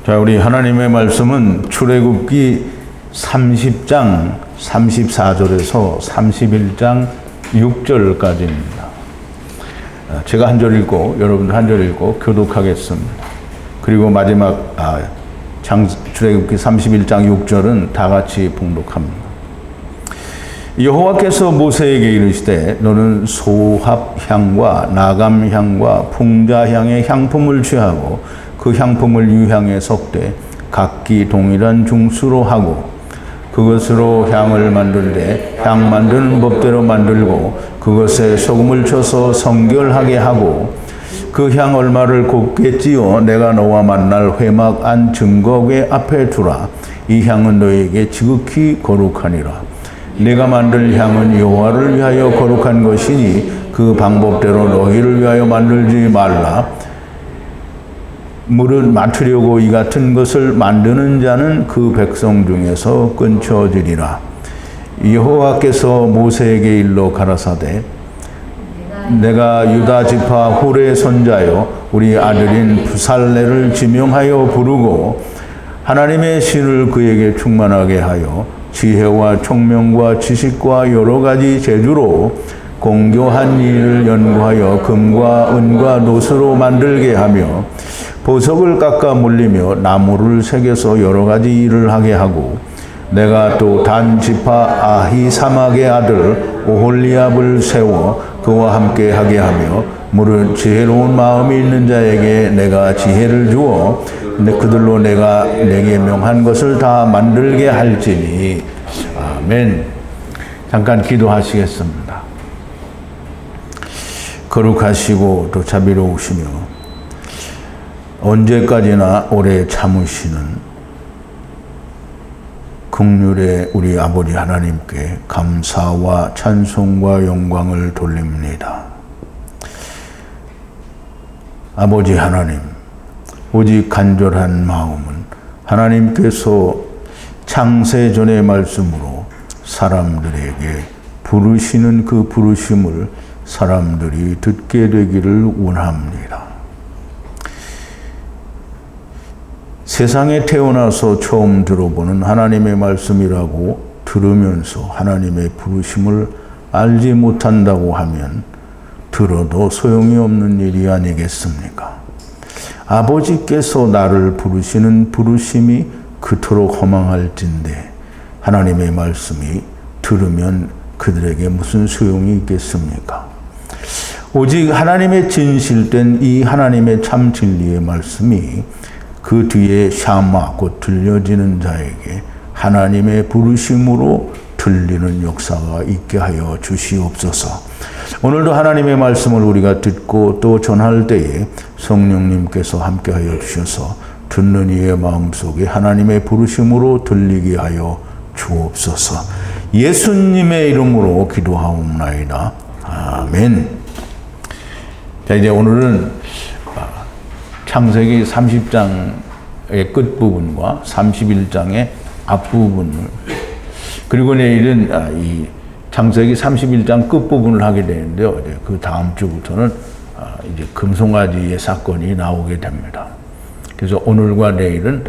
자, 우리 하나님의 말씀은 출애굽기 30장 34절에서 31장 6절까지입니다. 제가 한 절 읽고 여러분도 한 절 읽고 교독하겠습니다. 그리고 마지막 출애굽기 31장 6절은 다 같이 봉독합니다. 여호와께서 모세에게 이르시되 너는 소합향과 나감향과 풍자향의 향품을 취하고 그 향품을 유향에 섞되 각기 동일한 중수로 하고 그것으로 향을 만들되 향 만드는 법대로 만들고 그것에 소금을 쳐서 성결하게 하고 그 향 얼마를 곱게 찌어 내가 너와 만날 회막 안 증거궤 앞에 두라. 이 향은 너에게 지극히 거룩하니라. 내가 만들 향은 여호와를 위하여 거룩한 것이니 그 방법대로 너희를 위하여 만들지 말라. 무릇 맡으려고 이 같은 것을 만드는 자는 그 백성 중에서 끊쳐지리라. 여호와께서 모세에게 일러 가라사대 내가 유다 지파 훌의 손자요 우리 아들인 부살레를 지명하여 부르고 하나님의 신을 그에게 충만하게 하여 지혜와 총명과 지식과 여러 가지 재주로 공교한 일을 연구하여 금과 은과 노스로 만들게 하며 보석을 깎아 물리며 나무를 새겨서 여러 가지 일을 하게 하고 내가 또 단 지파 아히사막의 아들 오홀리압을 세워 그와 함께 하게 하며 무릇 지혜로운 마음이 있는 자에게 내가 지혜를 주어 그들로 내가 내게 명한 것을 다 만들게 할지니. 아멘. 잠깐 기도하시겠습니다. 거룩하시고 또 자비로우시며 언제까지나 오래 참으시는 긍휼의 우리 아버지 하나님께 감사와 찬송과 영광을 돌립니다. 아버지 하나님, 오직 간절한 마음은 하나님께서 창세전의 말씀으로 사람들에게 부르시는 그 부르심을 사람들이 듣게 되기를 원합니다. 세상에 태어나서 처음 들어보는 하나님의 말씀이라고 들으면서 하나님의 부르심을 알지 못한다고 하면 들어도 소용이 없는 일이 아니겠습니까? 아버지께서 나를 부르시는 부르심이 그토록 허망할진데 하나님의 말씀이 들으면 그들에게 무슨 소용이 있겠습니까? 오직 하나님의 진실된 이 하나님의 참 진리의 말씀이 그 뒤에 샤마 곧 들려지는 자에게 하나님의 부르심으로 들리는 역사가 있게 하여 주시옵소서. 오늘도 하나님의 말씀을 우리가 듣고 또 전할 때에 성령님께서 함께 하여 주셔서 듣는 이의 마음속에 하나님의 부르심으로 들리게 하여 주옵소서. 예수님의 이름으로 기도하옵나이다. 아멘. 자, 이제 오늘은 창세기 30장의 끝부분과 31장의 앞부분을 그리고 내일은 이 창세기 31장 끝부분을 하게 되는데요. 그 다음 주부터는 이제 금송아지의 사건이 나오게 됩니다. 그래서 오늘과 내일은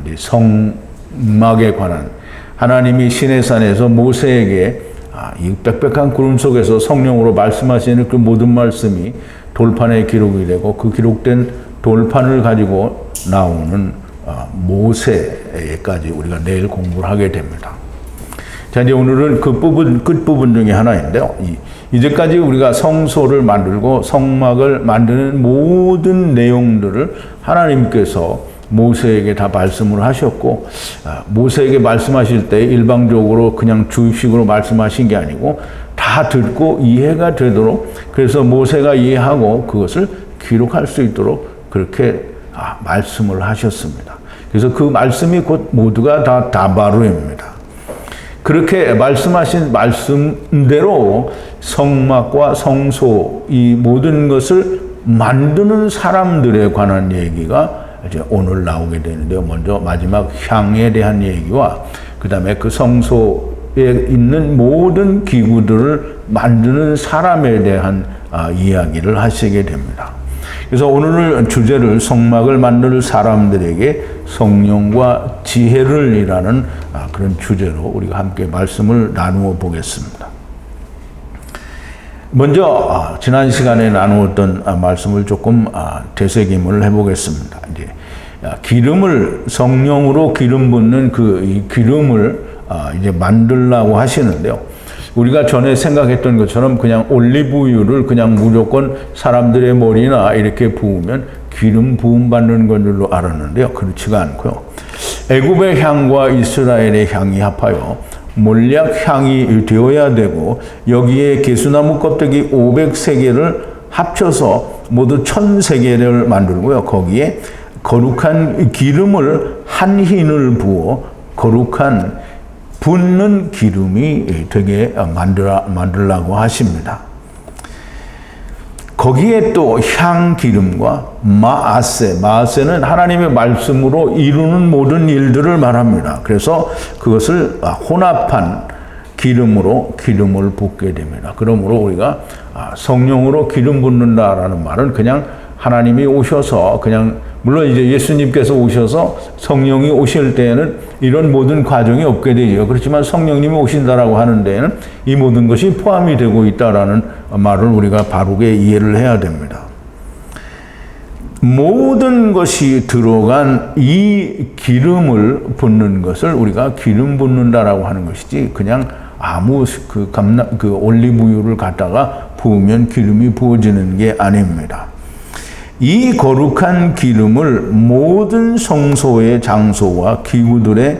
이제 성막에 관한 하나님이 시내산에서 모세에게 이 빽빽한 구름 속에서 성령으로 말씀하시는 그 모든 말씀이 돌판에 기록이 되고 그 기록된 돌판을 가지고 나오는 모세까지 우리가 내일 공부를 하게 됩니다. 자, 이제 오늘은 그 끝부분 중에 하나인데요. 이제까지 우리가 성소를 만들고 성막을 만드는 모든 내용들을 하나님께서 모세에게 다 말씀을 하셨고, 모세에게 말씀하실 때 일방적으로 그냥 주입식으로 말씀하신 게 아니고 다 듣고 이해가 되도록 그래서 모세가 이해하고 그것을 기록할 수 있도록 그렇게 말씀을 하셨습니다. 그래서 그 말씀이 곧 모두가 다 다바루입니다. 그렇게 말씀하신 말씀대로 성막과 성소 이 모든 것을 만드는 사람들에 관한 얘기가 이제 오늘 나오게 되는데요. 먼저 마지막 향에 대한 얘기와 그 다음에 그 성소에 있는 모든 기구들을 만드는 사람에 대한 이야기를 하시게 됩니다. 그래서 오늘 주제를 성막을 만들 사람들에게 성령과 지혜를 이라는 그런 주제로 우리가 함께 말씀을 나누어 보겠습니다. 먼저 지난 시간에 나누었던 말씀을 조금 되새김을 해보겠습니다. 이제 기름을 성령으로 기름 붓는 이 기름을 이제 만들라고 하시는데요. 우리가 전에 생각했던 것처럼 그냥 올리브유를 그냥 무조건 사람들의 머리나 이렇게 부으면 기름 부음 받는 건 줄로 알았는데요. 그렇지가 않고요. 애굽의 향과 이스라엘의 향이 합하여 몰약 향이 되어야 되고 여기에 개수나무 껍데기 500세개를 합쳐서 모두 1000세개를 만들고요. 거기에 거룩한 기름을 한 흰을 부어 거룩한 붓는 기름이 되게 만들라고 하십니다. 거기에 또 향기름과 마아세는 하나님의 말씀으로 이루는 모든 일들을 말합니다. 그래서 그것을 혼합한 기름으로 기름을 붓게 됩니다. 그러므로 우리가 성령으로 기름 붓는다라는 말은 그냥 하나님이 오셔서 그냥 물론 이제 예수님께서 오셔서 성령이 오실 때에는 이런 모든 과정이 없게 되죠. 그렇지만 성령님이 오신다라고 하는 데에는 이 모든 것이 포함이 되고 있다라는 말을 우리가 바르게 이해를 해야 됩니다. 모든 것이 들어간 이 기름을 붓는 것을 우리가 기름 붓는다라고 하는 것이지 그냥 아무 그 올리브유를 갖다가 부으면 기름이 부어지는 게 아닙니다. 이 거룩한 기름을 모든 성소의 장소와 기구들에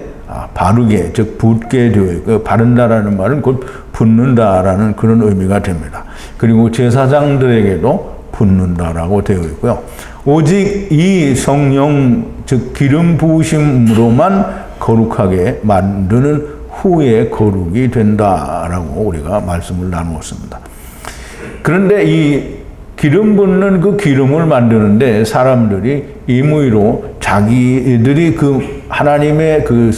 바르게, 즉 붓게 되어 있고, 바른다라는 말은 곧 붓는다라는 그런 의미가 됩니다. 그리고 제사장들에게도 붓는다라고 되어 있고요. 오직 이 성령, 즉 기름 부으심으로만 거룩하게 만드는 후에 거룩이 된다라고 우리가 말씀을 나누었습니다. 그런데 이 기름 붓는 그 기름을 만드는데 사람들이 임의로 자기들이 그 하나님의 그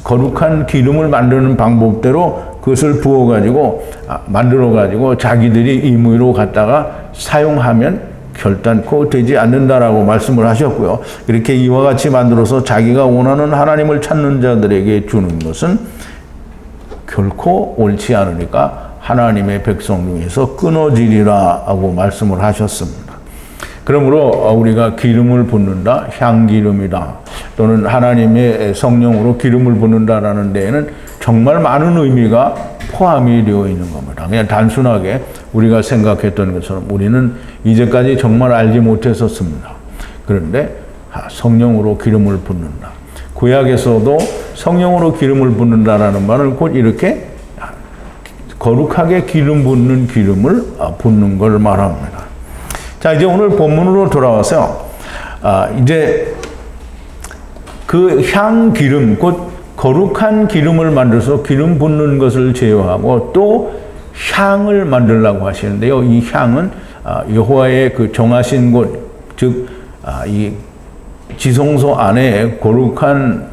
거룩한 기름을 만드는 방법대로 그것을 부어가지고 만들어가지고 자기들이 임의로 갖다가 사용하면 결단코 되지 않는다라고 말씀을 하셨고요. 이렇게 이와 같이 만들어서 자기가 원하는 하나님을 찾는 자들에게 주는 것은 결코 옳지 않으니까 하나님의 백성 중에서 끊어지리라 하고 말씀을 하셨습니다. 그러므로 우리가 기름을 붓는다, 향기름이다, 또는 하나님의 성령으로 기름을 붓는다라는 데에는 정말 많은 의미가 포함이 되어 있는 겁니다. 그냥 단순하게 우리가 생각했던 것처럼 우리는 이제까지 정말 알지 못했었습니다. 그런데 성령으로 기름을 붓는다. 구약에서도 성령으로 기름을 붓는다라는 말은 곧 이렇게 거룩하게 기름 붓는 기름을 붓는 걸 말합니다. 자, 이제 오늘 본문으로 돌아와서 이제 그 향기름, 곧 거룩한 기름을 만들어서 기름 붓는 것을 제어하고 또 향을 만들라고 하시는데요. 이 향은 여호와의 그 정하신 곳, 즉 이 지성소 안에 거룩한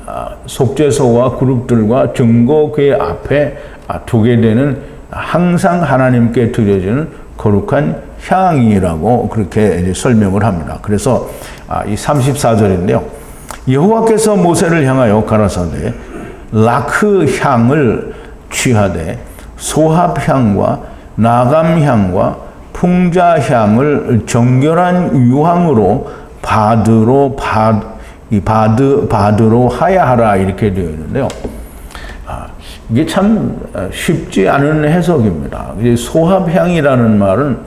속죄소와 그룹들과 증거궤 앞에 두게 되는 항상 하나님께 드려지는 거룩한 향이라고 그렇게 이제 설명을 합니다. 그래서 이 34절인데요. 여호와께서 모세를 향하여 가라사대 라크 향을 취하되 소합향과 나감향과 풍자향을 정결한 유황으로 바드로 하야하라 이렇게 되어 있는데요. 이게 참 쉽지 않은 해석입니다. 소합향이라는 말은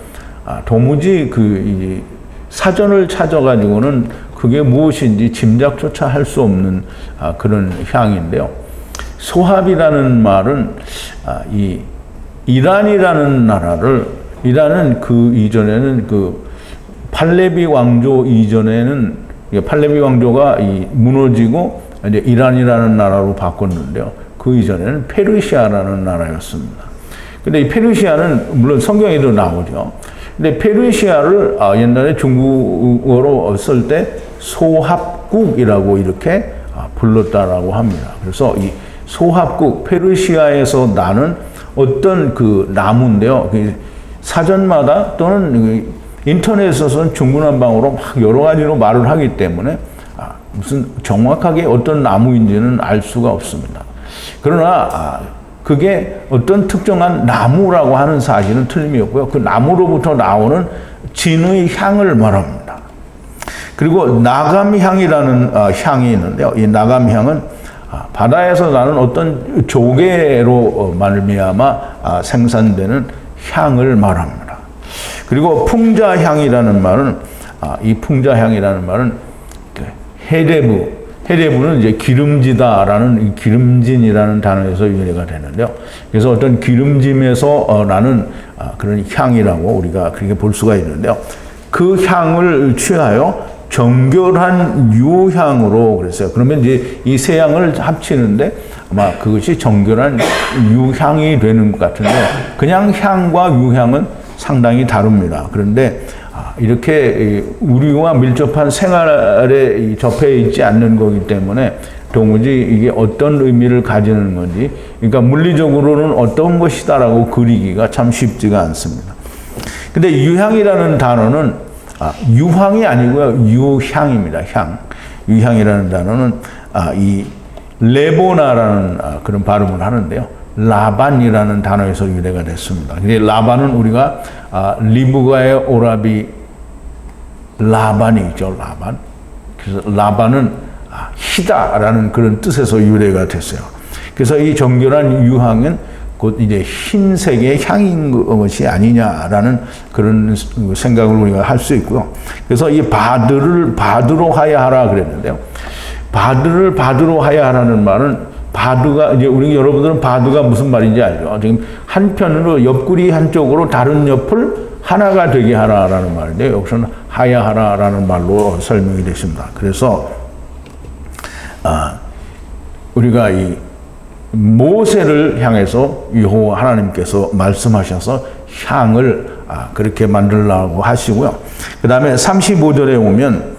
도무지 그 사전을 찾아가지고는 그게 무엇인지 짐작조차 할 수 없는 그런 향인데요. 소합이라는 말은 이 이란이라는 나라를, 이란은 그 이전에는 그 팔레비 왕조 이전에는 팔레비 왕조가 무너지고 이제 이란이라는 나라로 바꿨는데요. 그 이전에는 페르시아라는 나라였습니다. 근데 이 페르시아는 물론 성경에도 나오죠. 근데 페르시아를 옛날에 중국어로 쓸 때 소합국이라고 이렇게 불렀다라고 합니다. 그래서 이 소합국, 페르시아에서 나는 어떤 그 나무인데요. 사전마다 또는 인터넷에서는 중구난방으로 막 여러 가지로 말을 하기 때문에 무슨 정확하게 어떤 나무인지는 알 수가 없습니다. 그러나 그게 어떤 특정한 나무라고 하는 사실은 틀림이 없고요. 그 나무로부터 나오는 진의 향을 말합니다. 그리고 나감향이라는 향이 있는데요. 이 나감향은 바다에서 나는 어떤 조개로 말미암아 생산되는 향을 말합니다. 그리고 풍자향이라는 말은 이 풍자향이라는 말은 헤레브는 이제 기름지다라는 기름진이라는 단어에서 유래가 되는데요. 그래서 어떤 기름짐에서 나는 그런 향이라고 우리가 그렇게 볼 수가 있는데요. 그 향을 취하여 정결한 유향으로 그랬어요. 그러면 이제 이 세 향을 합치는데 아마 그것이 정결한 유향이 되는 것 같은데 그냥 향과 유향은 상당히 다릅니다. 그런데 이렇게 우리와 밀접한 생활에 접해 있지 않는 거기 때문에 도무지 이게 어떤 의미를 가지는 건지, 그러니까 물리적으로는 어떤 것이다라고 그리기가 참 쉽지가 않습니다. 근데 유향이라는 단어는 유황이 아니고요, 유향입니다. 향. 유향이라는 단어는 이 레보나라는 그런 발음을 하는데요. 라반이라는 단어에서 유래가 됐습니다. 근데 라반은 우리가 리브가의 오라비 라반이 있죠, 라반. 그래서 라반은 희다라는 그런 뜻에서 유래가 됐어요. 그래서 이 정결한 유향은 곧 이제 흰색의 향인 것이 아니냐라는 그런 생각을 우리가 할 수 있고요. 그래서 이 바드를 바드로 하야하라 그랬는데요. 바드를 바드로 하야하라는 말은 바드가 이제 우리 여러분들은 바드가 무슨 말인지 알죠? 지금 한편으로 옆구리 한쪽으로 다른 옆을 하나가 되게 하라라는 말인데 여기서는 하야하라라는 말로 설명이 되십니다. 그래서 우리가 이 모세를 향해서 여호와 하나님께서 말씀하셔서 향을 그렇게 만들라고 하시고요. 그 다음에 35절에 오면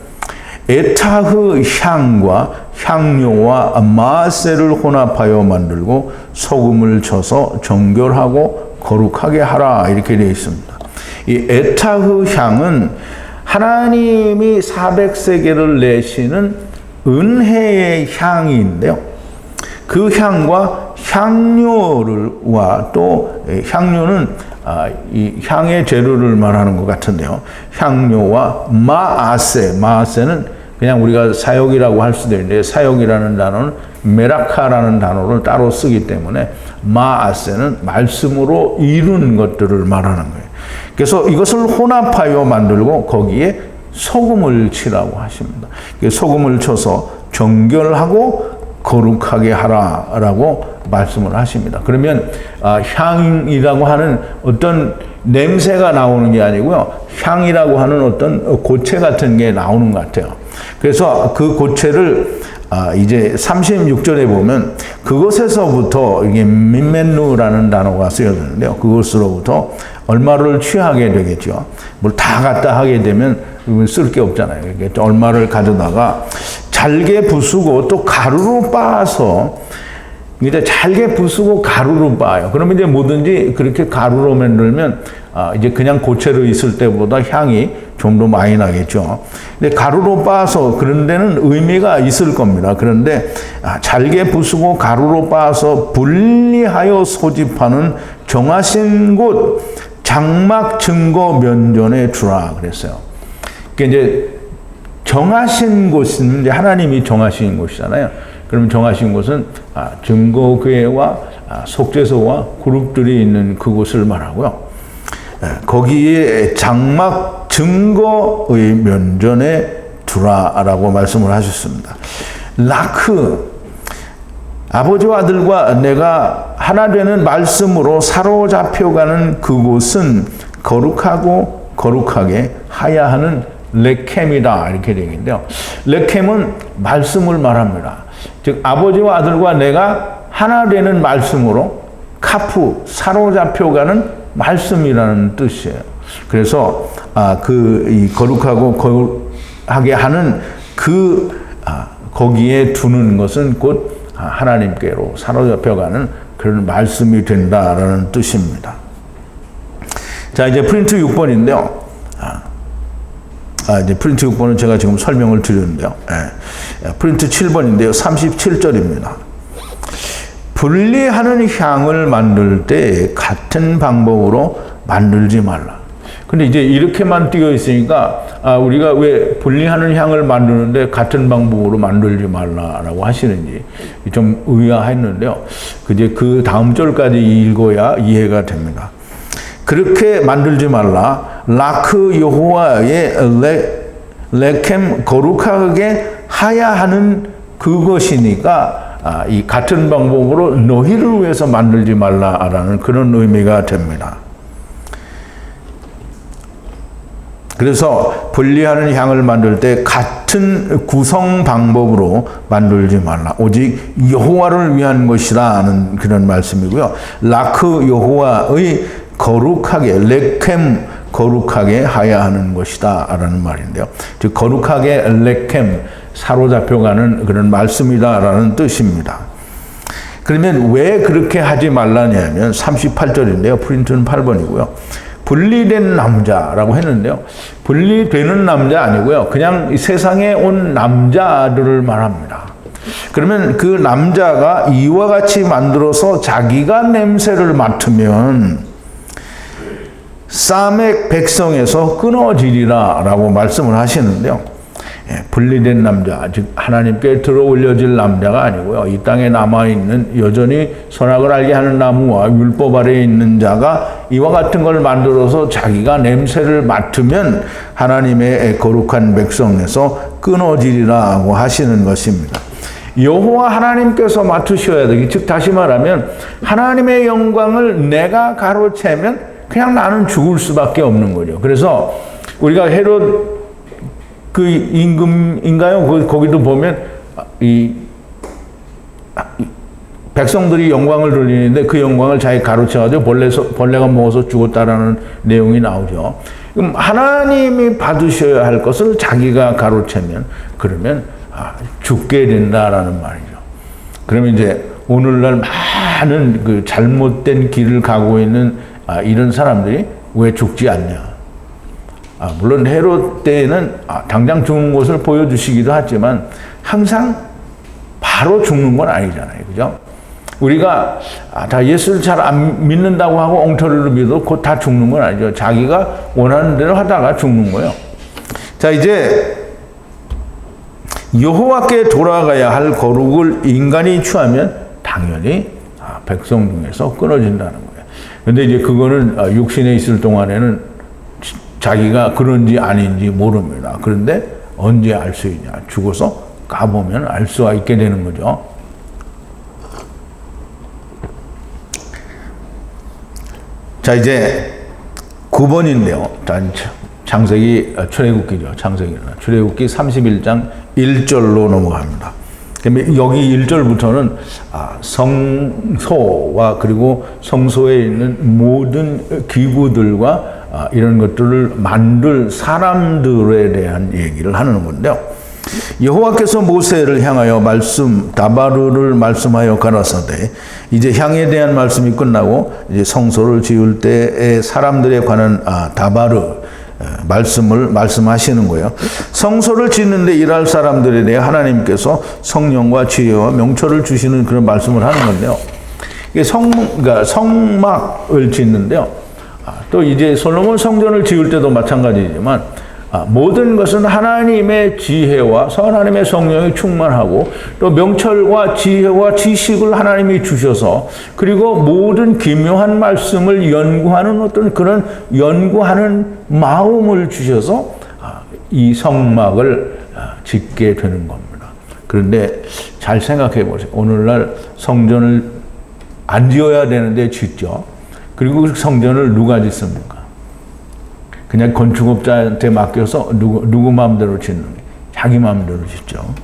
에타흐 향과 향료와 마세를 혼합하여 만들고 소금을 쳐서 정결하고 거룩하게 하라 이렇게 되어 있습니다. 이 에타흐 향은 하나님이 400세겔을 내시는 은혜의 향인데요. 그 향과 향료와 또 향료는 이 향의 재료를 말하는 것 같은데요. 향료와 마세는 그냥 우리가 사역이라고 할 수도 있는데 사역이라는 단어는 메라카라는 단어를 따로 쓰기 때문에 마세는 말씀으로 이룬 것들을 말하는 거예요. 그래서 이것을 혼합하여 만들고 거기에 소금을 치라고 하십니다. 소금을 쳐서 정결하고 거룩하게 하라라고 말씀을 하십니다. 그러면 향이라고 하는 어떤 냄새가 나오는 게 아니고요. 향이라고 하는 어떤 고체 같은 게 나오는 것 같아요. 그래서 그 고체를 이제 36절에 보면 그것에서부터 이게 민멘누라는 단어가 쓰여졌는데요. 그것으로부터 얼마를 취하게 되겠죠. 뭘 다 갖다 하게 되면 쓸 게 없잖아요. 얼마를 가져다가 잘게 부수고 또 가루로 빻아서 이제 잘게 부수고 가루로 빻아요. 그러면 이제 뭐든지 그렇게 가루로 만들면 이제 그냥 고체로 있을 때보다 향이 좀 더 많이 나겠죠. 근데 가루로 빻아서 그런 데는 의미가 있을 겁니다. 그런데 잘게 부수고 가루로 빻아서 분리하여 소집하는 정하신 곳 장막 증거 면전에 주라 그랬어요. 그러니까 이제 정하신 곳은 이제 하나님이 정하신 곳이잖아요. 그럼 정하신 곳은 증거궤와 속죄소와 그룹들이 있는 그곳을 말하고요. 거기에 장막 증거의 면전에 두라라고 말씀을 하셨습니다. 라크, 아버지와 아들과 내가 하나 되는 말씀으로 사로잡혀가는 그곳은 거룩하고 거룩하게 하야 하는 레켐이다 이렇게 되겠는데요. 레켐은 말씀을 말합니다. 즉 아버지와 아들과 내가 하나 되는 말씀으로 카프 사로잡혀가는 말씀이라는 뜻이에요. 그래서 이 거룩하고 거룩하게 하는 거기에 두는 것은 곧 하나님께로 사로잡혀가는 그런 말씀이 된다라는 뜻입니다. 자, 이제 프린트 6번인데요. 이제 프린트 6번은 제가 지금 설명을 드렸는데요. 프린트 7번인데요. 37절입니다. 분리하는 향을 만들 때 같은 방법으로 만들지 말라. 근데 이제 이렇게만 띄어 있으니까 우리가 왜 분리하는 향을 만드는데 같은 방법으로 만들지 말라라고 하시는지 좀 의아했는데요. 이제 그 다음 절까지 읽어야 이해가 됩니다. 그렇게 만들지 말라. 라크 여호와의 레켐 거룩하게 하야 하는 그것이니까 이 같은 방법으로 너희를 위해서 만들지 말라라는 그런 의미가 됩니다. 그래서 분리하는 향을 만들 때 같은 구성 방법으로 만들지 말라. 오직 여호와를 위한 것이라는 그런 말씀이고요. 라크 여호와의 거룩하게 레켐 거룩하게 하야 하는 것이다 라는 말인데요. 즉 거룩하게 레켐 사로잡혀가는 그런 말씀이다라는 뜻입니다. 그러면 왜 그렇게 하지 말라냐면 38절인데요. 프린트는 8번이고요. 분리된 남자라고 했는데요. 분리되는 남자 아니고요. 그냥 이 세상에 온 남자들을 말합니다. 그러면 그 남자가 이와 같이 만들어서 자기가 냄새를 맡으면 사맥 백성에서 끊어지리라 라고 말씀을 하시는데요. 분리된 남자, 즉 하나님께 들어 올려질 남자가 아니고요. 이 땅에 남아있는 여전히 선악을 알게 하는 나무와 율법 아래에 있는 자가 이와 같은 걸 만들어서 자기가 냄새를 맡으면 하나님의 거룩한 백성에서 끊어지리라고 하시는 것입니다. 여호와 하나님께서 맡으셔야 되기, 즉 다시 말하면 하나님의 영광을 내가 가로채면 그냥 나는 죽을 수밖에 없는 거죠. 그래서 우리가 헤롯 그 임금인가요? 거기도 보면 이 백성들이 영광을 돌리는데 그 영광을 자기 가로채가지고 벌레가 먹어서 죽었다라는 내용이 나오죠. 그럼 하나님이 받으셔야 할 것을 자기가 가로채면 그러면 죽게 된다라는 말이죠. 그러면 이제 오늘날 많은 그 잘못된 길을 가고 있는 이런 사람들이 왜 죽지 않냐? 물론 헤롯 때에는 당장 죽는 것을 보여주시기도 하지만 항상 바로 죽는 건 아니잖아요. 그죠? 우리가 다 예수를 잘 안 믿는다고 하고 엉터리로 믿어도 곧 다 죽는 건 아니죠. 자기가 원하는 대로 하다가 죽는 거예요. 자, 이제 여호와께 돌아가야 할 거룩을 인간이 취하면 당연히 백성 중에서 끊어진다는 거예요. 근데 이제 그거는 육신에 있을 동안에는 자기가 그런지 아닌지 모릅니다. 그런데 언제 알 수 있냐? 죽어서 가보면 알 수가 있게 되는 거죠. 자, 이제 9번인데요. 창세기, 출애굽기죠. 출애굽기 31장 1절로 넘어갑니다. 그러면 여기 1절부터는 성소와 그리고 성소에 있는 모든 기구들과 이런 것들을 만들 사람들에 대한 얘기를 하는 건데요. 여호와께서 모세를 향하여 다바르를 말씀하여 가라사대, 이제 향에 대한 말씀이 끝나고 이제 성소를 지을 때의 사람들에 관한 다바르 말씀을 말씀하시는 거예요. 성소를 짓는데 일할 사람들에 대해 하나님께서 성령과 지혜와 명철을 주시는 그런 말씀을 하는 건데요. 이게 그러니까 성막을 짓는데요. 또 이제 솔로몬 성전을 지을 때도 마찬가지지만 모든 것은 하나님의 지혜와 하나님의 성령이 충만하고 또 명철과 지혜와 지식을 하나님이 주셔서 그리고 모든 기묘한 말씀을 연구하는 어떤 그런 연구하는 마음을 주셔서 이 성막을 짓게 되는 겁니다. 그런데 잘 생각해 보세요. 오늘날 성전을 안 지어야 되는데 짓죠. 그리고 성전을 누가 짓습니까? 그냥 건축업자한테 맡겨서 누구 마음대로 짓는 거예요. 자기 마음대로 짓죠.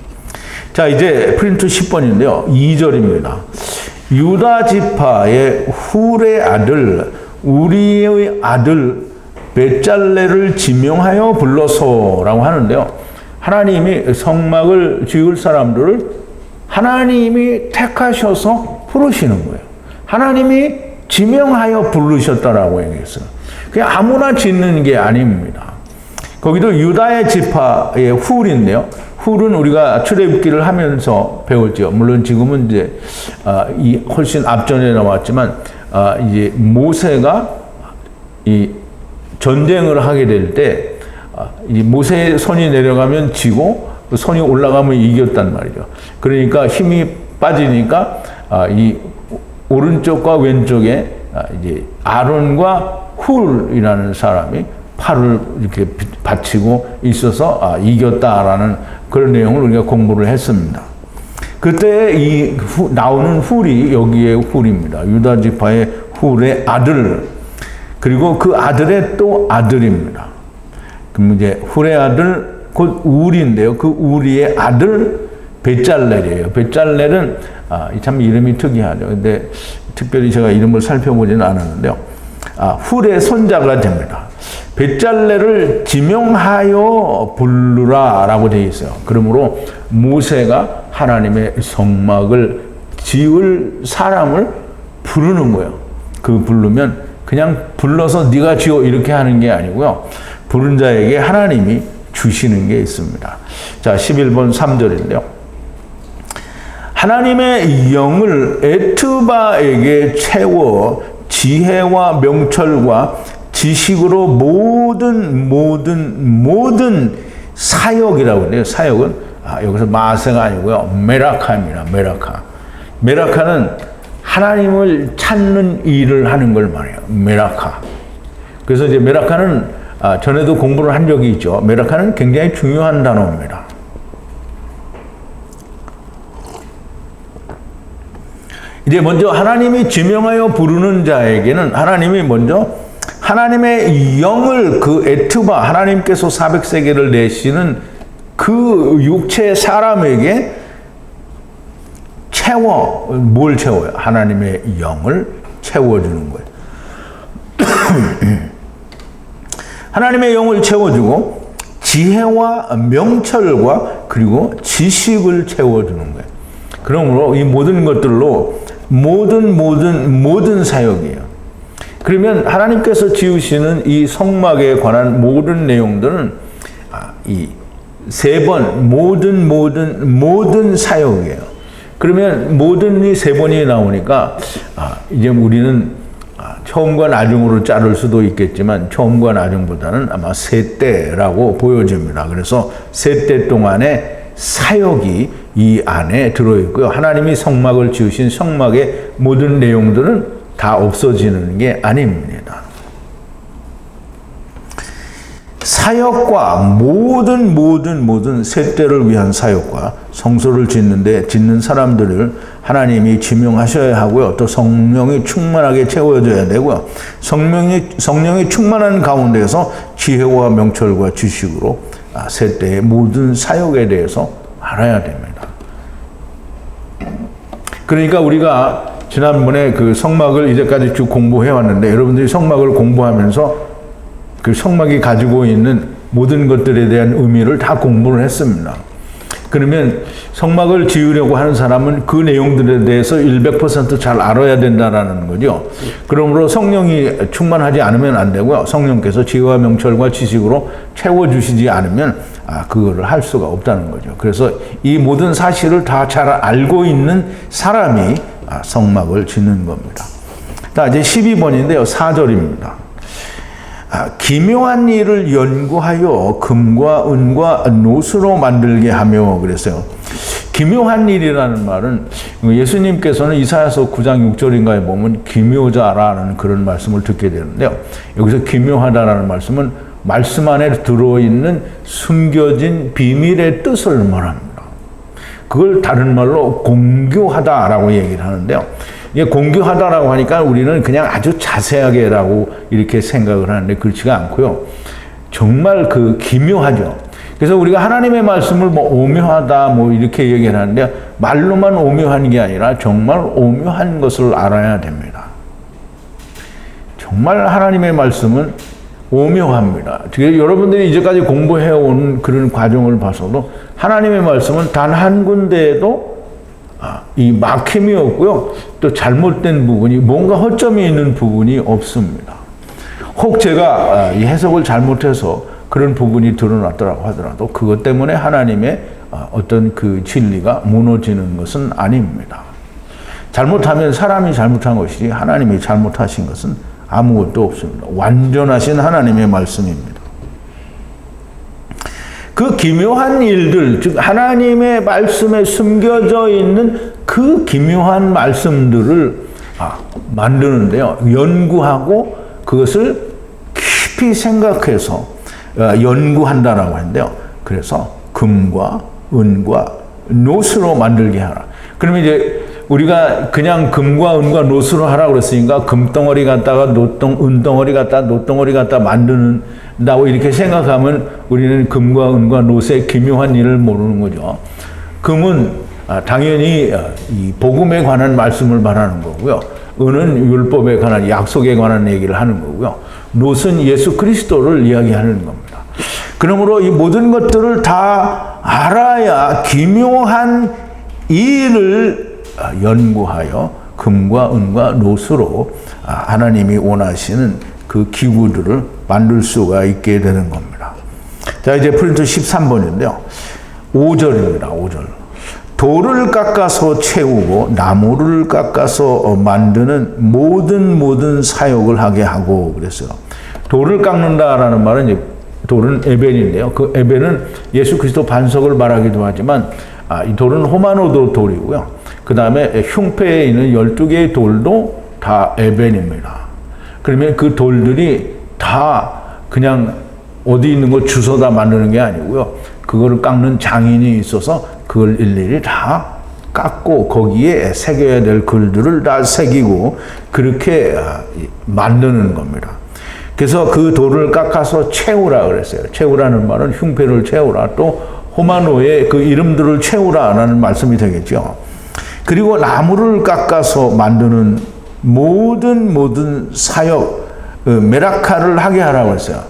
자, 이제 프린트 10번인데요. 2절입니다. 유다 지파의 훌의 아들 우리의 아들 벳잘레를 지명하여 불러서라고 하는데요. 하나님이 성막을 지을 사람들을 하나님이 택하셔서 부르시는 거예요. 하나님이 지명하여 부르셨다라고 얘기했어요. 그냥 아무나 짓는 게 아닙니다. 거기도 유다의 지파의 훌인데요. 훌은 우리가 출애굽기를 하면서 배웠죠. 물론 지금은 이제 이 훨씬 앞전에 나왔지만 이제 모세가 이 전쟁을 하게 될 때 이 모세의 손이 내려가면 지고 손이 올라가면 이겼단 말이죠. 그러니까 힘이 빠지니까 이 오른쪽과 왼쪽에 이제 아론과 훌이라는 사람이 팔을 이렇게 받치고 있어서 이겼다라는 그런 내용을 우리가 공부를 했습니다. 그때 나오는 훌이 여기에 훌입니다. 유다 지파의 훌의 아들, 그리고 그 아들의 또 아들입니다. 그럼 이제 훌의 아들 곧 우리인데요. 그 우리의 아들 베잘렐이에요. 베잘렐은 참 이름이 특이하죠. 근데 특별히 제가 이름을 살펴보지는 않았는데요. 훌의 손자가 됩니다. 베잘렐을 지명하여 부르라라고 되어 있어요. 그러므로 모세가 하나님의 성막을 지을 사람을 부르는 거예요. 그 부르면 그냥 불러서 네가 지어 이렇게 하는 게 아니고요. 부른 자에게 하나님이 주시는 게 있습니다. 자, 11번 3절인데요. 하나님의 영을 에트바에게 채워 지혜와 명철과 지식으로 모든 사역이라고 해요. 사역은 여기서 마세가 아니고요. 메라카입니다. 메라카. 메라카는 하나님을 찾는 일을 하는 걸 말해요. 메라카. 그래서 이제 메라카는 전에도 공부를 한 적이 있죠. 메라카는 굉장히 중요한 단어입니다. 이제 먼저 하나님이 지명하여 부르는 자에게는 하나님이 먼저 하나님의 영을 그 에트바 하나님께서 400세계를 내시는 그 육체 사람에게 뭘 채워요? 하나님의 영을 채워주는 거예요. 하나님의 영을 채워주고 지혜와 명철과 그리고 지식을 채워주는 거예요. 그러므로 이 모든 것들로 모든 사역이에요. 그러면 하나님께서 지으시는 이 성막에 관한 모든 내용들은 이 세 번 모든 사역이에요. 그러면 모든이 세 번이 나오니까 이제 우리는 처음과 나중으로 자를 수도 있겠지만 처음과 나중보다는 아마 세 때라고 보여집니다. 그래서 세 때 동안의 사역이 이 안에 들어있고요. 하나님이 성막을 지으신 성막의 모든 내용들은 다 없어지는 게 아닙니다. 사역과 모든 세 때를 위한 사역과 성소를 짓는 사람들을 하나님이 지명하셔야 하고요. 또 성령이 충만하게 채워져야 되고요. 성령이 충만한 가운데서 지혜와 명철과 지식으로 세 때의 모든 사역에 대해서 알아야 됩니다. 그러니까 우리가 지난번에 그 성막을 이제까지 쭉 공부해 왔는데 여러분들이 성막을 공부하면서 그 성막이 가지고 있는 모든 것들에 대한 의미를 다 공부를 했습니다. 그러면 성막을 지으려고 하는 사람은 그 내용들에 대해서 100% 잘 알아야 된다는 거죠. 그러므로 성령이 충만하지 않으면 안 되고요. 성령께서 지혜와 명철과 지식으로 채워주시지 않으면 그거를 할 수가 없다는 거죠. 그래서 이 모든 사실을 다 잘 알고 있는 사람이 성막을 짓는 겁니다. 자, 이제 12번인데요. 4절입니다. 기묘한 일을 연구하여 금과 은과 노수로 만들게 하며 그랬어요. 기묘한 일이라는 말은 예수님께서는 이사야서 9장 6절인가에 보면 기묘자라는 그런 말씀을 듣게 되는데요. 여기서 기묘하다라는 말씀은 말씀 안에 들어있는 숨겨진 비밀의 뜻을 말합니다. 그걸 다른 말로 공교하다라고 얘기를 하는데요. 이게 공교하다라고 하니까 우리는 그냥 아주 자세하게라고 이렇게 생각을 하는데 그렇지가 않고요. 정말 그 기묘하죠. 그래서 우리가 하나님의 말씀을 오묘하다 이렇게 얘기를 하는데 말로만 오묘한 게 아니라 정말 오묘한 것을 알아야 됩니다. 정말 하나님의 말씀은 오묘합니다. 여러분들이 이제까지 공부해온 그런 과정을 봐서도 하나님의 말씀은 단 한 군데에도 이 막힘이 없고요. 또 잘못된 부분이 뭔가 허점이 있는 부분이 없습니다. 혹 제가 이 해석을 잘못해서 그런 부분이 드러났더라고 하더라도 그것 때문에 하나님의 어떤 그 진리가 무너지는 것은 아닙니다. 잘못하면 사람이 잘못한 것이지 하나님이 잘못하신 것은 아무것도 없습니다. 완전하신 하나님의 말씀입니다. 그 기묘한 일들, 즉 하나님의 말씀에 숨겨져 있는 그 기묘한 말씀들을 만드는데요. 연구하고 그것을 깊이 생각해서 연구한다라고 하는데요. 그래서 금과 은과 노스로 만들게 하라. 그러면 이제 우리가 그냥 금과 은과 노스로 하라고 그랬으니까 금덩어리 갖다가 은덩어리 갖다가 노덩어리 갖다가 만드는다고 이렇게 생각하면 우리는 금과 은과 노스의 기묘한 일을 모르는 거죠. 금은 당연히 이 복음에 관한 말씀을 말하는 거고요. 은은 율법에 관한 약속에 관한 얘기를 하는 거고요. 노스는 예수 그리스도를 이야기하는 겁니다. 그러므로 이 모든 것들을 다 알아야 기묘한 일을 연구하여 금과 은과 노스로 하나님이 원하시는 그 기구들을 만들 수가 있게 되는 겁니다. 자, 이제 프린트 13번인데요. 5절입니다. 5절. 돌을 깎아서 채우고 나무를 깎아서 만드는 모든 사역을 하게 하고 그랬어요. 돌을 깎는다라는 말은 이제 돌은 에벤인데요. 그 에벤은 예수 그리스도 반석을 말하기도 하지만 이 돌은 호마노도 돌이고요. 그 다음에 흉패에 있는 12개의 돌도 다 에벤입니다. 그러면 그 돌들이 다 그냥 어디 있는 거 주워다 만드는 게 아니고요. 그거를 깎는 장인이 있어서 그걸 일일이 다 깎고 거기에 새겨야 될 글들을 다 새기고 그렇게 만드는 겁니다. 그래서 그 돌을 깎아서 채우라 그랬어요. 채우라는 말은 흉패를 채우라, 또 호마노의 그 이름들을 채우라라는 말씀이 되겠죠. 그리고 나무를 깎아서 만드는 모든 사역, 메라카를 하게 하라고 했어요.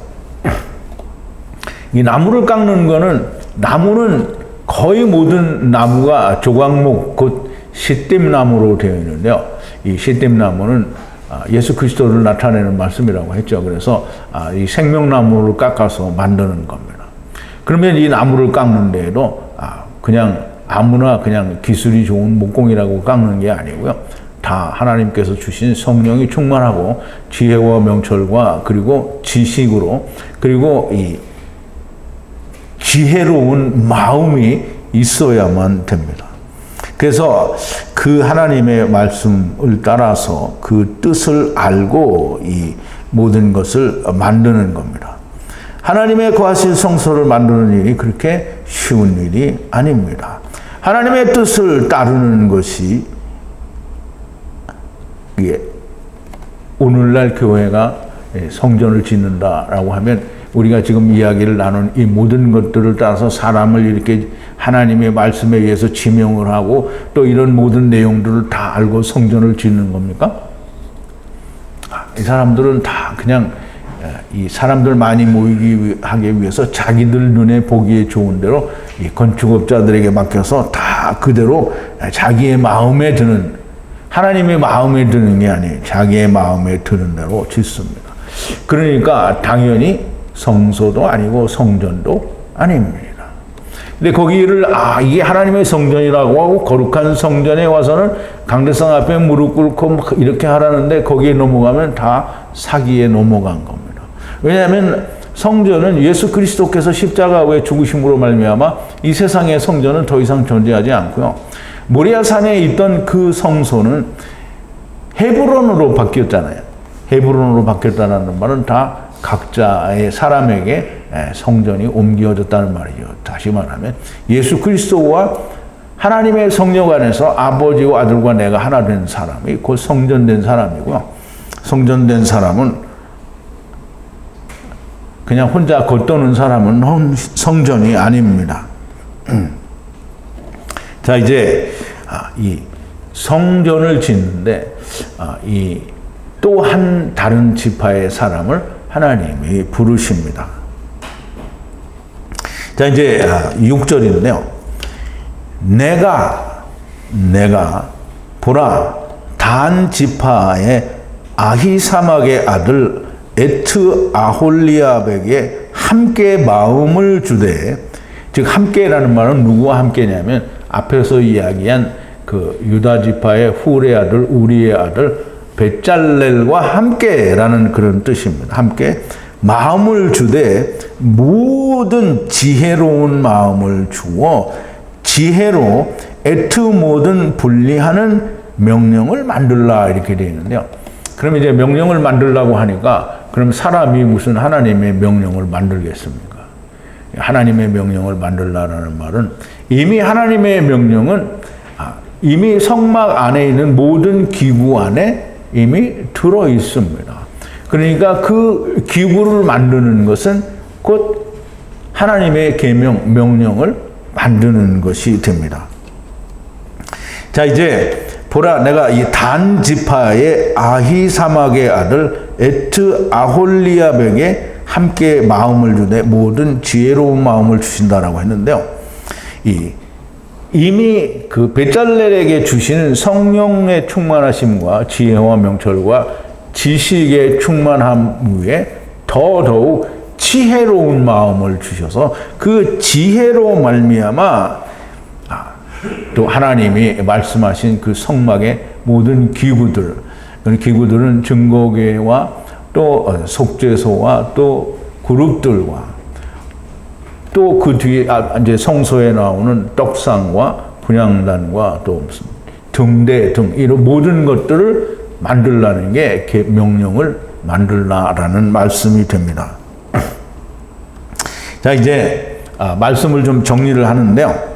이 나무를 깎는 거는, 나무는 거의 모든 나무가 조각목, 곧 시띠나무로 되어 있는데요. 이 시띠나무는 예수 그리스도를 나타내는 말씀이라고 했죠. 그래서 이 생명나무를 깎아서 만드는 겁니다. 그러면 이 나무를 깎는 데에도 그냥 아무나 그냥 기술이 좋은 목공이라고 깎는 게 아니고요. 다 하나님께서 주신 성령이 충만하고 지혜와 명철과 그리고 지식으로 그리고 이 지혜로운 마음이 있어야만 됩니다. 그래서 그 하나님의 말씀을 따라서 그 뜻을 알고 이 모든 것을 만드는 겁니다. 하나님의 거하신 성소를 만드는 일이 그렇게 쉬운 일이 아닙니다. 하나님의 뜻을 따르는 것이 오늘날 교회가 성전을 짓는다라고 하면 우리가 지금 이야기를 나눈 이 모든 것들을 따라서 사람을 이렇게 하나님의 말씀에 의해서 지명을 하고 또 이런 모든 내용들을 다 알고 성전을 짓는 겁니까? 이 사람들은 다 그냥 이 사람들 많이 모이기 하기 위해서 자기들 눈에 보기에 좋은 대로 이 건축업자들에게 맡겨서 다 그대로 자기의 마음에 드는, 하나님의 마음에 드는 게 아니에요. 자기의 마음에 드는 대로 짓습니다. 그러니까 당연히 성소도 아니고 성전도 아닙니다. 근데 거기를 이게 하나님의 성전이라고 하고 거룩한 성전에 와서는 강대상 앞에 무릎 꿇고 이렇게 하라는데 거기에 넘어가면 다 사기에 넘어간 겁니다. 왜냐하면 성전은 예수 그리스도께서 십자가의 죽으심으로 말미암아 이 세상의 성전은 더 이상 존재하지 않고요. 모리아산에 있던 그 성소는 헤브론으로 바뀌었잖아요. 헤브론으로 바뀌었다는 말은 다 각자의 사람에게 성전이 옮겨졌다는 말이죠. 다시 말하면 예수 그리스도와 하나님의 성령 안에서 아버지와 아들과 내가 하나 된 사람이 곧 성전된 사람이고요. 성전된 사람은 그냥 혼자 겉도는 사람은 성전이 아닙니다. 자, 이제 이 성전을 짓는데 이 또 한 다른 지파의 사람을 하나님이 부르십니다. 자, 이제 6절인데요. 내가 보라 단 지파의 아히사막의 아들 에트 아홀리압에게 함께 마음을 주되, 즉 함께라는 말은 누구와 함께냐면 앞에서 이야기한 그 유다 지파의 훌의 아들 우리의 아들 베잘렐과 함께라는 그런 뜻입니다. 함께 마음을 주되 모든 지혜로운 마음을 주어 지혜로 에트 모든 분리하는 명령을 만들라 이렇게 되어 있는데요. 그럼 이제 명령을 만들라고 하니까 그럼 사람이 무슨 하나님의 명령을 만들겠습니까? 하나님의 명령을 만들라라는 말은 이미 하나님의 명령은 이미 성막 안에 있는 모든 기구 안에 이미 들어 있습니다. 그러니까 그 기구를 만드는 것은 곧 하나님의 계명, 명령을 만드는 것이 됩니다. 자, 이제 보라, 내가 이 단 지파의 아히사막의 아들 에트 아홀리압에게 함께 마음을 주되 모든 지혜로운 마음을 주신다라고 했는데요. 이미 그 베잘렐에게 주시는 성령의 충만하심과 지혜와 명철과 지식의 충만함 위에 더더욱 지혜로운 마음을 주셔서 그 지혜로 말미암아 또 하나님이 말씀하신 그 성막의 모든 기구들, 그 기구들은 증거궤와 또 속죄소와 또 그룹들과 또 그 뒤에 이제 성소에 나오는 떡상과 분향단과 또 무슨 등대 등 이런 모든 것들을 만들라는 게 명령을 만들라라는 말씀이 됩니다. 자, 이제 말씀을 좀 정리를 하는데요.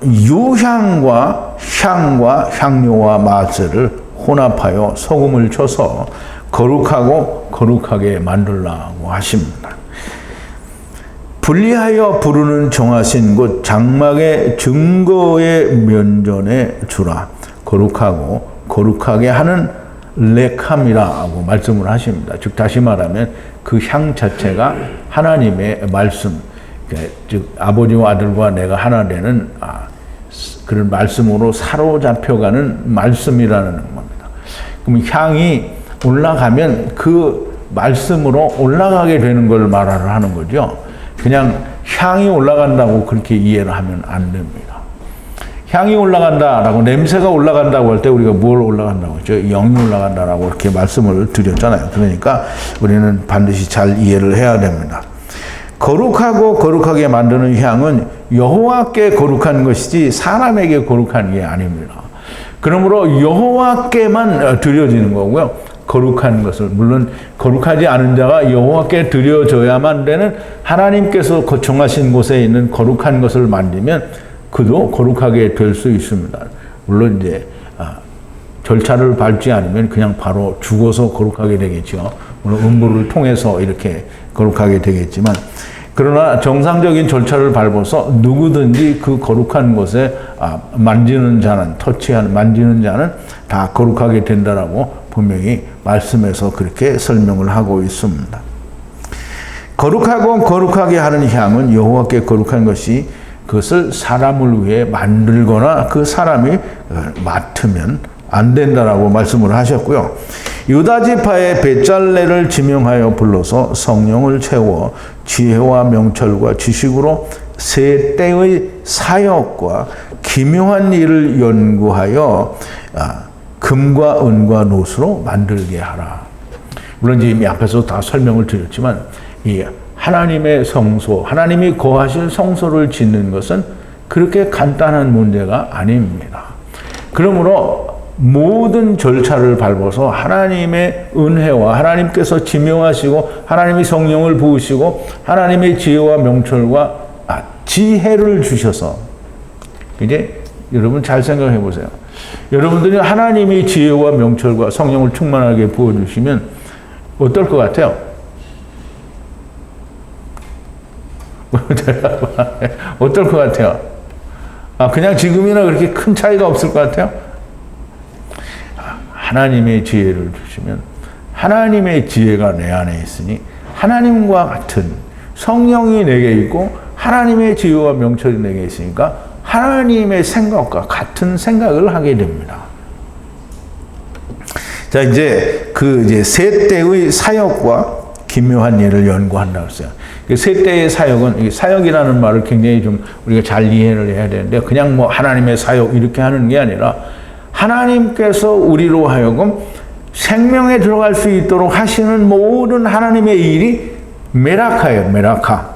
유향과 향과 향료와 마제를 혼합하여 소금을 쳐서 거룩하고 거룩하게 만들라고 하십니다. 분리하여 부르는 정하신 곳 장막의 증거의 면전에 주라. 거룩하고 거룩하게 하는 레캄이라고 말씀을 하십니다. 즉 다시 말하면 그 향 자체가 하나님의 말씀, 즉 아버지와 아들과 내가 하나 되는 그런 말씀으로 사로잡혀가는 말씀이라는 겁니다. 그럼 향이 올라가면 그 말씀으로 올라가게 되는 걸 말을 하는 거죠. 그냥 향이 올라간다고 그렇게 이해를 하면 안 됩니다. 향이 올라간다라고, 냄새가 올라간다고 할 때 우리가 뭘 올라간다고 했죠? 영이 올라간다라고 이렇게 말씀을 드렸잖아요. 그러니까 우리는 반드시 잘 이해를 해야 됩니다. 거룩하고 거룩하게 만드는 향은 여호와께 거룩한 것이지 사람에게 거룩한 게 아닙니다. 그러므로 여호와께만 드려지는 거고요. 거룩한 것을, 물론 거룩하지 않은 자가 여호와께 드려져야만 되는 하나님께서 정하신 곳에 있는 거룩한 것을 만들면 그도 거룩하게 될 수 있습니다. 물론 이제 절차를 밟지 않으면 그냥 바로 죽어서 거룩하게 되겠죠. 물론 음부를 통해서 이렇게 거룩하게 되겠지만, 그러나 정상적인 절차를 밟아서 누구든지 그 거룩한 곳에 만지는 자는, 만지는 자는 다 거룩하게 된다라고 분명히 말씀에서 그렇게 설명을 하고 있습니다. 거룩하고 거룩하게 하는 향은 여호와께 거룩한 것이 그것을 사람을 위해 만들거나 그 사람이 맡으면 안 된다라고 말씀을 하셨고요. 유다 지파의 베잘렐을 지명하여 불러서 성령을 채워 지혜와 명철과 지식으로 세 때의 사역과 기묘한 일을 연구하여 금과 은과 노수로 만들게 하라. 물론 이미 앞에서 다 설명을 드렸지만 이 하나님의 성소, 하나님이 거하실 성소를 짓는 것은 그렇게 간단한 문제가 아닙니다. 그러므로 모든 절차를 밟아서 하나님의 은혜와 하나님께서 지명하시고 하나님이 성령을 부으시고 하나님의 지혜와 명철과 지혜를 주셔서, 이제 여러분 잘 생각해 보세요. 여러분들이 하나님이 지혜와 명철과 성령을 충만하게 부어주시면 어떨 것 같아요? 어떨 것 같아요? 그냥 지금이나 그렇게 큰 차이가 없을 것 같아요? 하나님의 지혜를 주시면 하나님의 지혜가 내 안에 있으니 하나님과 같은 성령이 내게 있고 하나님의 지혜와 명철이 내게 있으니까 하나님의 생각과 같은 생각을 하게 됩니다. 자, 이제 세 때의 사역과 기묘한 일을 연구한다고 했어요. 세 때의 사역은, 사역이라는 말을 굉장히 좀 우리가 잘 이해를 해야 되는데, 그냥 뭐 하나님의 사역 이렇게 하는 게 아니라, 하나님께서 우리로 하여금 생명에 들어갈 수 있도록 하시는 모든 하나님의 일이 메라카예요, 메라카.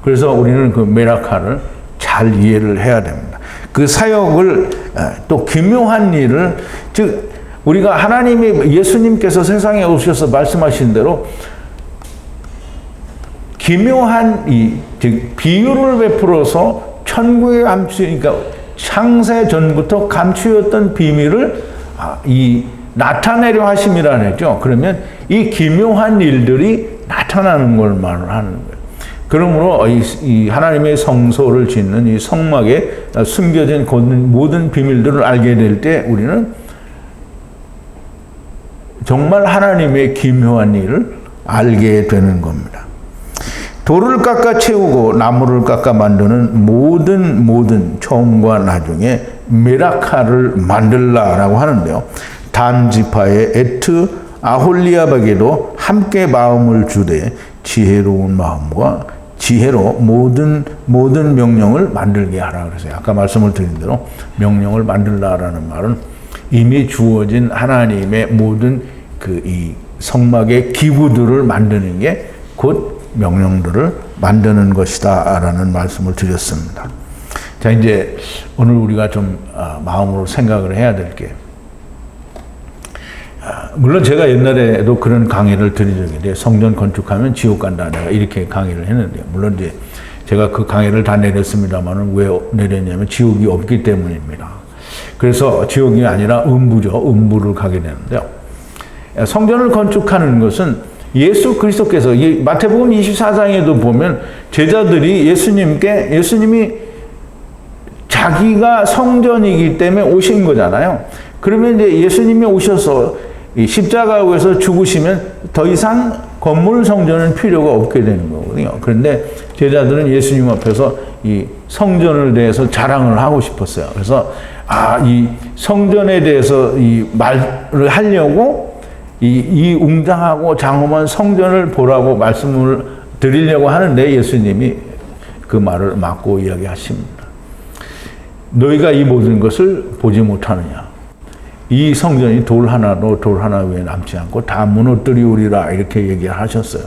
그래서 우리는 그 메라카를 잘 이해를 해야 됩니다. 그 사역을, 또 기묘한 일을, 즉 우리가 하나님이, 예수님께서 세상에 오셔서 말씀하신 대로 기묘한 즉 비유를 베풀어서 천국에 그러니까 창세 전부터 감추었던 비밀을 나타내려 하심이라는 거죠. 그러면 이 기묘한 일들이 나타나는 걸 말을 하는 거예요. 그러므로 이 하나님의 성소를 짓는 이 성막에 숨겨진 모든 비밀들을 알게 될 때 우리는 정말 하나님의 기묘한 일을 알게 되는 겁니다. 돌을 깎아 채우고 나무를 깎아 만드는 모든 처음과 나중에 메라카를 만들라라고 하는데요. 단 지파의 에트 아홀리압에게도 함께 마음을 주되 지혜로운 마음과 지혜로 모든 명령을 만들게 하라 그랬어요. 아까 말씀을 드린 대로 명령을 만들라라는 말은 이미 주어진 하나님의 모든 이 성막의 기구들을 만드는 게 곧 명령들을 만드는 것이다 라는 말씀을 드렸습니다. 자, 이제 오늘 우리가 좀 마음으로 생각을 해야 될 게, 물론 제가 옛날에도 그런 강의를 드린 적이 있는데, 성전 건축하면 지옥 간다, 내가 이렇게 강의를 했는데요. 물론 이제 제가 그 강의를 다 내렸습니다만, 왜 내렸냐면 지옥이 없기 때문입니다. 그래서 지옥이 아니라 음부죠. 음부를 가게 되는데요. 성전을 건축하는 것은 예수 그리스도께서, 마태복음 24장에도 보면 제자들이 예수님이 자기가 성전이기 때문에 오신 거잖아요. 그러면 이제 예수님이 오셔서 이 십자가에서 죽으시면 더 이상 건물 성전은 필요가 없게 되는 거거든요. 그런데 제자들은 예수님 앞에서 이 성전을 대해서 자랑을 하고 싶었어요. 그래서 이 성전에 대해서 이 말을 하려고 이 웅장하고 장엄한 성전을 보라고 말씀을 드리려고 하는데, 예수님이 그 말을 막고 이야기하십니다. 너희가 이 모든 것을 보지 못하느냐? 이 성전이 돌 하나 외에 남지 않고 다 무너뜨리우리라, 이렇게 얘기하셨어요.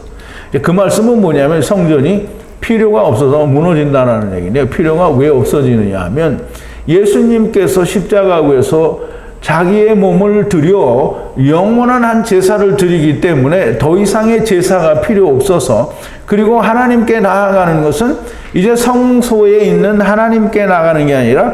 그 말씀은 뭐냐면, 성전이 필요가 없어서 무너진다는 얘기인데, 필요가 왜 없어지느냐 하면, 예수님께서 십자가에서 자기의 몸을 드려 영원한 한 제사를 드리기 때문에 더 이상의 제사가 필요 없어서, 그리고 하나님께 나아가는 것은 이제 성소에 있는 하나님께 나아가는 게 아니라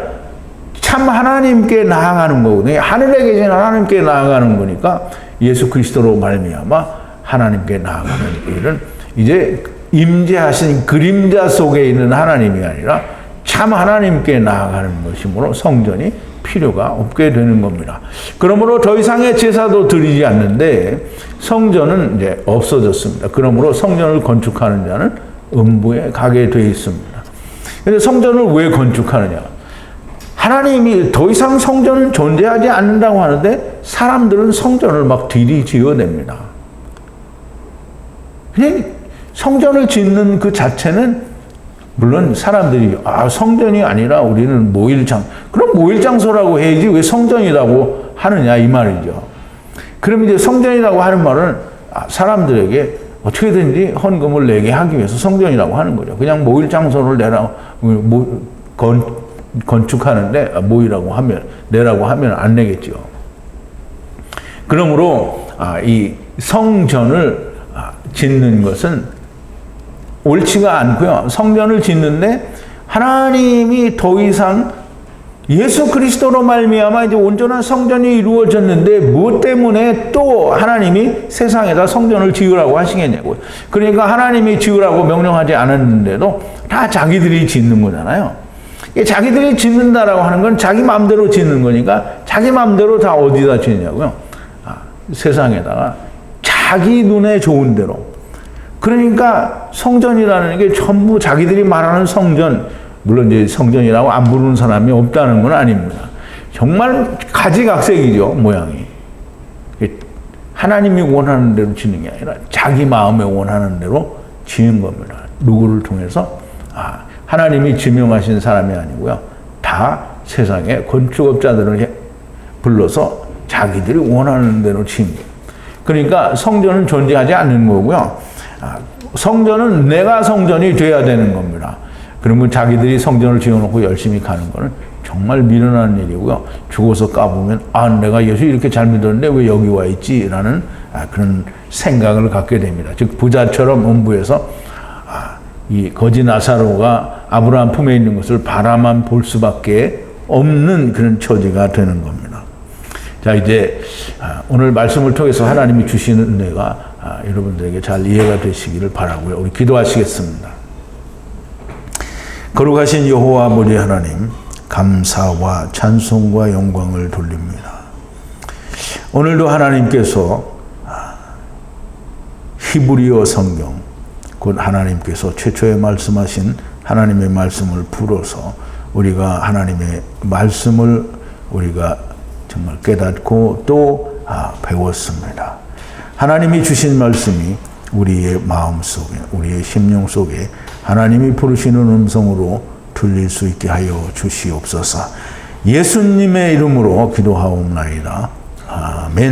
참 하나님께 나아가는 거거든요. 하늘에 계신 하나님께 나아가는 거니까, 예수 그리스도로 말미암아 하나님께 나아가는 일은 이제 임재하신 그림자 속에 있는 하나님이 아니라 참 하나님께 나아가는 것이므로 성전이 필요가 없게 되는 겁니다. 그러므로 더 이상의 제사도 드리지 않는데 성전은 이제 없어졌습니다. 그러므로 성전을 건축하는 자는 음부에 가게 되어 있습니다. 그런데 성전을 왜 건축하느냐? 하나님이 더 이상 성전은 존재하지 않는다고 하는데 사람들은 성전을 막 디디 지어냅니다. 그냥 성전을 짓는 그 자체는, 물론 사람들이 성전이 아니라 우리는 모일장, 그럼 모일장소라고 해야지 왜 성전이라고 하느냐 이 말이죠. 그럼 이제 성전이라고 하는 말은 사람들에게 어떻게든지 헌금을 내게 하기 위해서 성전이라고 하는 거죠. 그냥 모일장소를 건축하는데 내라고 하면 안 내겠죠. 그러므로 이 성전을 짓는 것은 옳지가 않고요. 성전을 짓는데 하나님이 더 이상 예수 그리스도로 말미암아 이제 온전한 성전이 이루어졌는데 무엇 때문에 또 하나님이 세상에다 성전을 지으라고 하시겠냐고요. 그러니까 하나님이 지으라고 명령하지 않았는데도 다 자기들이 짓는 거잖아요. 자기들이 짓는다라고 하는 건 자기 마음대로 짓는 거니까 자기 마음대로 다 어디다 짓냐고요. 세상에다가 자기 눈에 좋은 대로. 그러니까 성전이라는 게 전부 자기들이 말하는 성전, 물론 이제 성전이라고 안 부르는 사람이 없다는 건 아닙니다. 정말 가지각색이죠, 모양이. 하나님이 원하는 대로 지는 게 아니라 자기 마음에 원하는 대로 지은 겁니다. 누구를 통해서? 하나님이 지명하신 사람이 아니고요. 다 세상의 건축업자들을 불러서 자기들이 원하는 대로 지은 거예요. 그러니까 성전은 존재하지 않는 거고요. 성전은 내가 성전이 돼야 되는 겁니다. 그러면 자기들이 성전을 지어놓고 열심히 가는 거는 정말 미련한 일이고요. 죽어서 까보면 내가 예수 이렇게 잘 믿었는데 왜 여기 와 있지? 라는 그런 생각을 갖게 됩니다. 즉 부자처럼 음부에서 이 거지 나사로가 아브라함 품에 있는 것을 바라만 볼 수밖에 없는 그런 처지가 되는 겁니다. 자, 이제 오늘 말씀을 통해서 하나님이 주시는 은혜가 여러분들에게 잘 이해가 되시기를 바라고요. 우리 기도하시겠습니다. 거룩하신 여호와 아버지 하나님, 감사와 찬송과 영광을 돌립니다. 오늘도 하나님께서 히브리어 성경, 곧 하나님께서 최초에 말씀하신 하나님의 말씀을 풀어서 우리가 하나님의 말씀을 우리가 정말 깨닫고 또 배웠습니다. 하나님이 주신 말씀이 우리의 마음 속에, 우리의 심령 속에 하나님이 부르시는 음성으로 들릴 수 있게 하여 주시옵소서. 예수님의 이름으로 기도하옵나이다. 아멘.